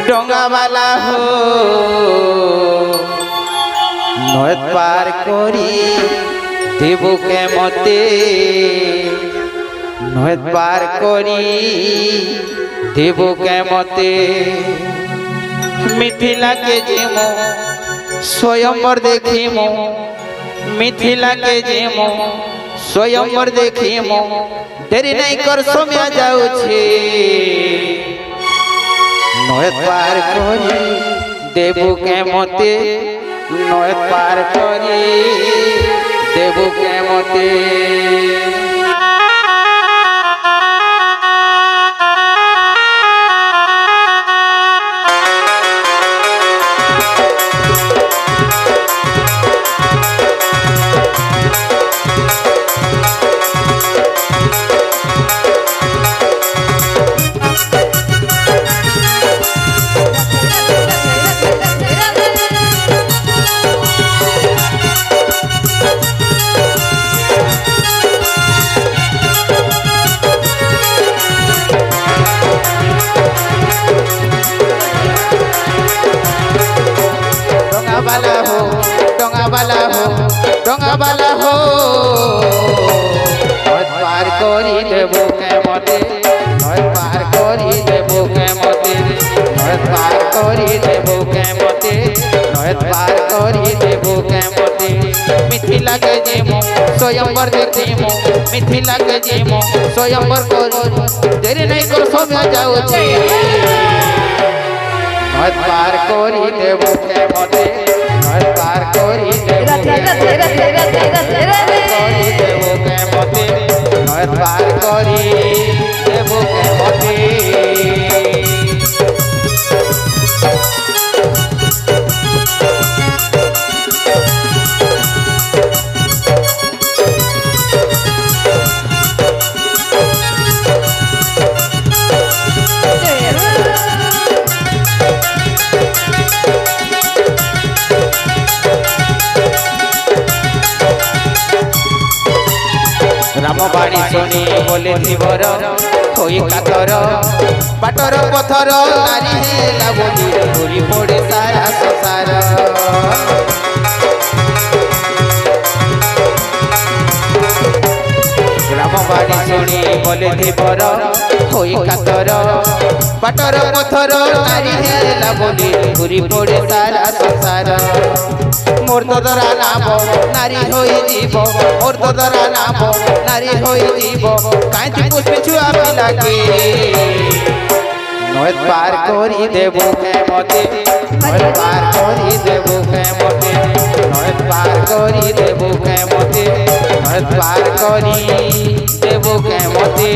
डोंगावाला हो नद पार करी देबो के मते नद पार करी देबो के मते मिथिला के जिमो स्वयंवर देखिमो मिथिला के जिमो स्वयंवर देखिमो तेरी नहीं कर सोम्या जाऊ छे नद पार करी देबो के मते नद पार करी देबो के मते डोंगावाला हो नद पार करी देबो के मते नद पार करी देबो के मते नद पार करी देबो के मते नद पार करी देबो के मते मिथिला के जिमो स्वयंवर देखिमो मिथिला के जिमो स्वयंवर करी तेरे नहीं कर सोम्या जाऊ छे नद पार करी देबो के मते नद पार करी देबो के मते नद पार करी देबो के मते रामबाणी शुणी बोले थीवर होई कातर बाटर पथर नारी हेला बोली घूरी पड़े सारा संसार रामबाणी शुणी बोले थीवर होई कातर बाटर पथर नारी हेला बोली घूरी पड़े सारा संसार मोर तो दरा नाम नारी होई जीव मोर तो दरा नाम नारी होई जीव कांची पुष्प छुआ लागे नद पार करी देबो के मते नद पार करी देबो के मते नद पार करी देबो के मते नद पार करी देबो के मते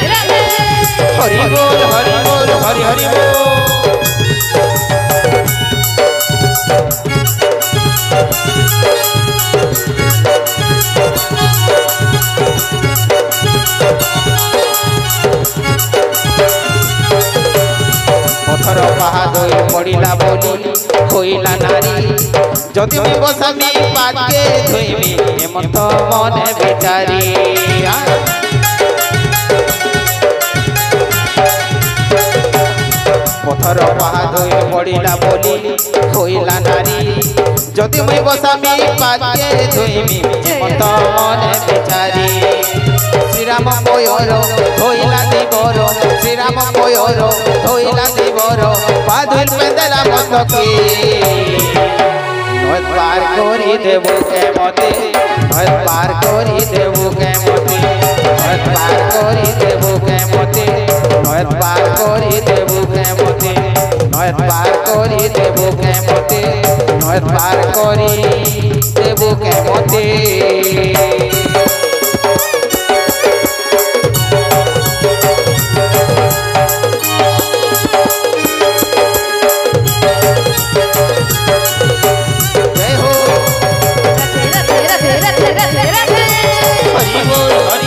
हरि बोल हरि बोल हरि हरि बोल पथर पहाड़ पड़िला बोली होइला नारी जदि मैं बसामी पाके धोइमी हेमंत मने बेचारी पथर पहाड़ पड़िला बोली होइला नारी जदि मैं बसामी पाके धोइमी हेमंत मने बेचारी श्रीराम कोयर होइला दिबर श्रीराम कोयर होइला दिबर पाधुन पेदेला मथके नद पार करी देबो के मते नद पार करी देबो के मते नद पार करी देबो के मते नद पार करी देबो के मते नद पार करी देबो के मते नद पार करी देबो के मते हरि बोल हरि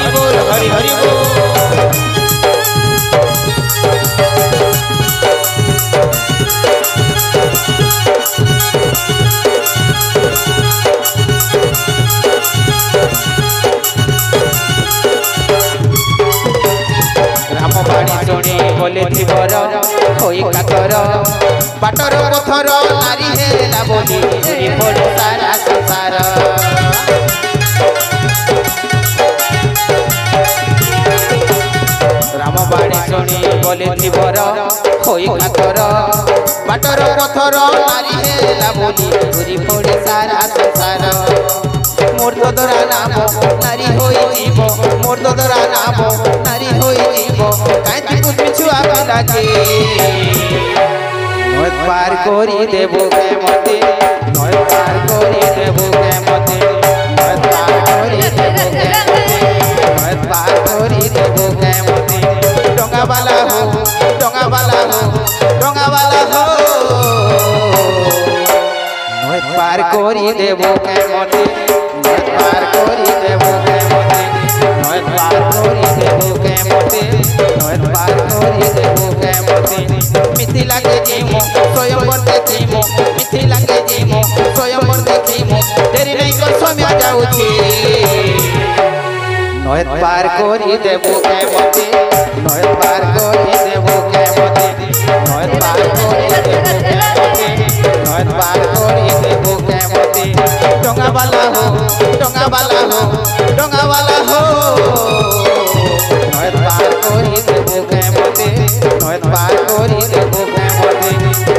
बाटर पथर नारी हेला बोली घूरी पड़े सारा संसार रामबाणी शुणी बोले थीवर होई काकर बाटर पथर नारी हेला बोली घूरी पड़े सारा संसार मोर ददरा नाम नारी होई जीव मोर ददरा नाम नारी होई जीव कांति कुछ छुआ लागे नय पार करी देबो के मते नय पार करी देबो के मते नय पार करी देबो के मते नय पार करी देबो के मते डोंगा वाला हो डोंगा वाला हो डोंगा वाला हो नय पार करी देबो के मते नय पार करी देबो के मते नय पार करी देबो के मते नय पार करी देबो के मते मिथि लागे जीमो स्वयंवर देखीमो मिथि लागे जीमो स्वयंवर देखीमो तेरी नहीं को समय जाउची नय पार करी देबो के मते नय पार करी देबो के मते नय पार करी देबो के मते नय पार करी देबो के मते डोंगा वाला हो डोंगा वाला हो डोंगा वाला हो नय पार करी देबो के मते नय पार करी देबो के मते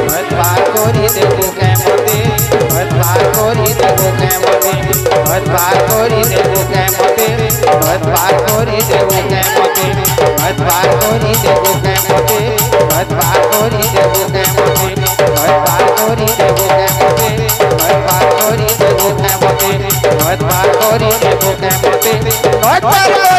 नय पार करी देबो के मते नय पार करी देबो के मते नय पार करी देबो के मते नय पार करी देबो के मते नय पार करी देबो के मते नय पार करी देबो के मते नय पार करी देबो के मते नय पार करी देबो के मते नय पार करी देबो के मते नय पार